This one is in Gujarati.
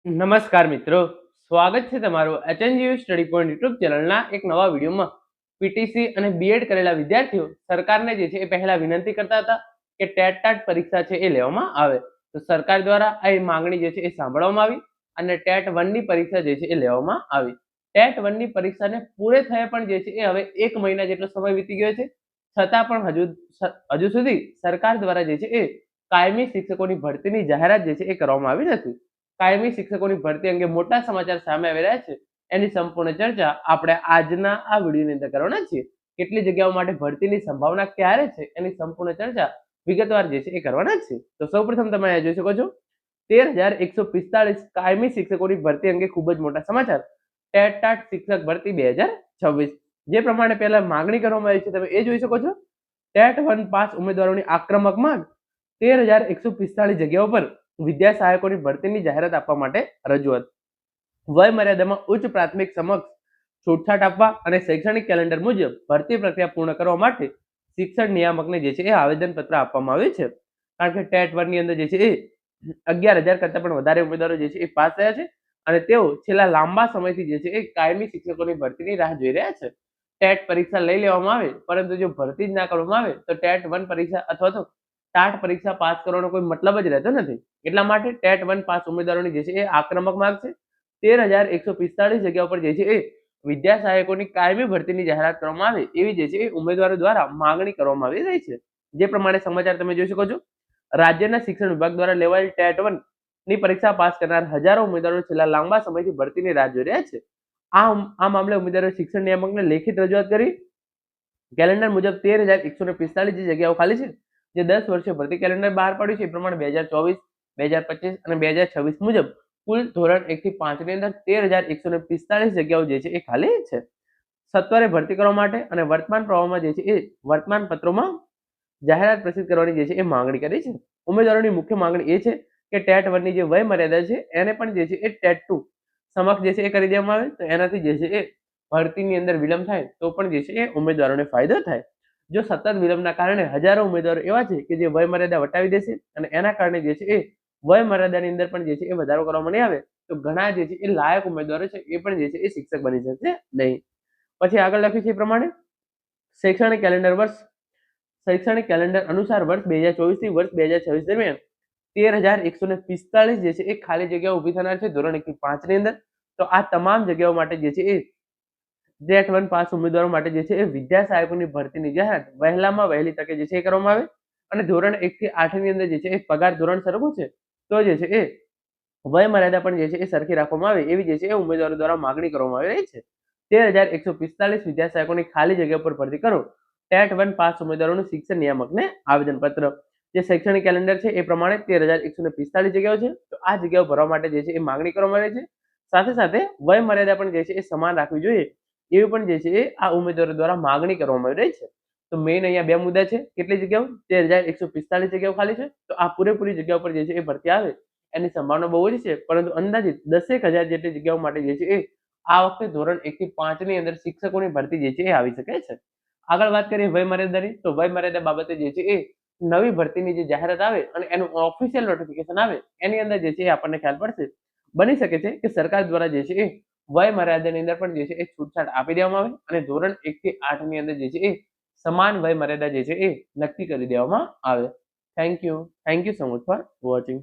નમસ્કાર મિત્રો, સ્વાગત છે તમારું એચએનજીયુ સ્ટડી પોઈન્ટ યુટ્યુબ ચેનલના એક નવા વિડીયોમાં. પીટીસી અને બીએડ કરેલા વિદ્યાર્થીઓ સરકારને જે છે એ પહેલા વિનંતી કરતા હતા કે ટેટ ટાટ પરીક્ષા છે એ લેવામાં આવે. તો સરકાર દ્વારા આ માંગણી જે છે એ સાંભળવામાં આવી અને ટેટ 1 ની પરીક્ષા જે છે એ લેવામાં આવી. ટેટ 1 ની પરીક્ષાને પૂરે થયે પણ જે છે એ હવે 1 મહિના જેટલો સમય વીતી ગયો છે, છતાં પણ હજુ સુધી સરકાર દ્વારા જે છે એ કાયમી શિક્ષકોની ભરતીની જાહેરાત જે છે એ કરવામાં આવી નથી. કાયમી શિક્ષકોની ભરતી અંગે મોટા સમાચાર સામે આવી રહ્યા છે. એની સંપૂર્ણ ચર્ચા આપણે આજના આ વિડીયોની અંદર કરવાના છીએ. કેટલી જગ્યાઓ માટે ભરતીની સંભાવના ક્યારે છે એની સંપૂર્ણ ચર્ચા વિગતવાર જે છે એ કરવાના છે. તો સૌપ્રથમ તમે અહીંયા જોઈ શકો છો 13,145 કાયમી શિક્ષકોની ભરતી અંગે ખૂબ જ મોટા સમાચાર. ટેટ ટાટ શિક્ષક ભરતી 2026 જે પ્રમાણે પહેલા માંગણી કરવામાં આવી છે તમે એ જોઈ શકો છો. ટેટ 1 પાસ ઉમેદવારોની આક્રમક માંગ 13,145 જગ્યાઓ પર વિદ્યા સહાયકોની ભરતીની જાહેરાત આપવા માટે રજૂઆત. વય મર્યાદામાં ઉચ્ચ પ્રાથમિક સમક્ષ છૂટછાટ આપવા અને શૈક્ષણિક કેલેન્ડર મુજબ ભરતી પ્રક્રિયા પૂર્ણ કરવા માટે શિક્ષણ નિયામકને જે છે એ આવેદનપત્ર આપવામાં આવ્યું છે. કારણ કે ટેટ 1 ની અંદર જે છે એ 11,000 કરતા પણ વધારે ઉમેદવારો જે છે એ પાસ થયા છે અને તેઓ છેલ્લા લાંબા સમયથી જે છે એ કાયમી શિક્ષકોની ભરતીની રાહ જોઈ રહ્યા છે. ટેટ પરીક્ષા લઈ લેવામાં આવે પરંતુ જો ભરતી જ ના કરવામાં આવે તો ટેટ 1 પરીક્ષા અથવા તો ટાટ પરીક્ષા પાસ કરવાનો કોઈ મતલબ જ રહેતો નથી. એટલા માટે ટેટ 1 પાસ ઉમેદવારોની જે છે એ આક્રમક માંગ છે. 13,145 જગ્યાઓ પર જે છે એ વિદ્યા સહાયકોની કાયમી ભરતીની જાહેરાત કરવામાં આવે એવી જે છે એ ઉમેદવારો દ્વારા માંગણી કરવામાં આવી રહી છે. જે પ્રમાણે સમાચાર તમે જોઈ શકો છો. રાજ્યના શિક્ષણ વિભાગ દ્વારા લેવાયેલ ટેટ 1 ની પરીક્ષા પાસ કરનાર હજારો ઉમેદવારો છેલ્લા લાંબા સમયથી ભરતીની રાહ જોઈ રહ્યા છે. આ મામલે ઉમેદવારોએ શિક્ષણ નિયામકને લેખિત રજૂઆત કરી. કેલેન્ડર મુજબ 13,145 જગ્યાઓ ખાલી છે. જે 10 વર્ષે ભરતી કેલેન્ડર બહાર પાડ્યું છે એ પ્રમાણે 2024, 2025 અને 2026 મુજબ કુલ ધોરણ 1 થી 5 ની અંદર 13,145 જગ્યાઓ જે છે એ ખાલી છે. સત્વરે ભરતી કરવા માટે અને વર્તમાન પ્રવાહમાં જે છે એ વર્તમાન પત્રોમાં જાહેરાત પ્રસિદ્ધ કરવાની જે છે એ માંગણી કરી છે. ઉમેદવારોની મુખ્ય માંગણી એ છે કે ટેટ 1 ની જે વય મર્યાદા છે એને પણ જે છે એ ટેટ 2 સમક્ષ જે છે એ કરી દેવામાં આવે તો એનાથી જે છે એ ભરતીની અંદર વિલંબ થાય તો પણ જે છે એ ઉમેદવારોને ફાયદો થાય. જો સતત વિલંબના કારણે હજારો ઉમેદવારો એવા છે કે જે વય મર્યાદા વટાવી દેશે અને એના કારણે જે છે એ વય મર્યાદાની અંદર પણ જે છે એ વધારો કરવામાં નહીં આવે તો ઘણા જે છે એ લાયક ઉમેદવારો છે એ પણ જે છે એ શિક્ષક બની શકશે નહીં. પછી આગળ લખ્યું છે એ પ્રમાણે શૈક્ષણિક કેલેન્ડર અનુસાર વર્ષ 2024 થી વર્ષ 2026 દરમિયાન 13,145 જે છે એ ખાલી જગ્યાઓ ઊભી થનાર છે ધોરણ 1 થી 5 ની અંદર. તો આ તમામ જગ્યાઓ માટે જે છે એ ટેટ 1 પાસ ઉમેદવારો માટે જે છે એ વિદ્યા સહાયકોની ભરતીની જાહેરાત વહેલામાં વહેલી તકે જે છે એ કરવામાં આવે અને ધોરણ 1 થી 8 ની અંદર જે છે એ પગાર ધોરણ સરખું છે તો જે છે એ વય મર્યાદા પણ જે છે એ સરખી રાખવામાં આવે એવી જે છે એ ઉમેદવારો દ્વારા માંગણી કરવામાં આવી રહી છે. 13,145 વિદ્યા સહાયકોની ખાલી જગ્યા પર ભરતી કરો. ટેટ 1 પાસ ઉમેદવારોનું શિક્ષણ નિયામકને આવેદનપત્ર. જે શૈક્ષણિક કેલેન્ડર છે એ પ્રમાણે 13,145 જગ્યાઓ છે. તો આ જગ્યાઓ ભરવા માટે જે છે એ માંગણી કરવામાં આવી છે. સાથે સાથે વય મર્યાદા પણ જે છે એ સમાન રાખવી જોઈએ એવી પણ જે છે એ આ ઉમેદવારો દ્વારા માંગણી કરવામાં આવી રહી છે. તો મેઇન અહીંયા બે મુદ્દા છે. કેટલી જગ્યાઓ? 13,145 જગ્યાઓ ખાલી છે. તો આ પૂરેપૂરી જગ્યાઓ પર જે છે એ ભરતી આવે એની સંભાવના બહુ જ છે, પરંતુ અંદાજિત 10,000 જેટલી જગ્યાઓ માટે જે છે એ આ વખતે ધોરણ 1 થી 5 ની અંદર શિક્ષકોની ભરતી જે છે એ આવી શકે છે. આગળ વાત કરીએ વય મર્યાદાની તો વય મર્યાદા બાબતે જે છે એ નવી ભરતીની જે જાહેરાત આવે અને એનું ઓફિશિયલ નોટિફિકેશન આવે એની અંદર જે છે એ આપણને ખ્યાલ પડશે. બની શકે છે કે સરકાર દ્વારા જે છે એ વય મર્યાદાની અંદર પણ જે છે એ છૂટછાટ આપી દેવામાં આવે અને ધોરણ 1 થી 8 ની અંદર જે છે એ સમાન વય મર્યાદા જે છે એ નક્કી કરી દેવામાં આવે. Thank you so much for watching.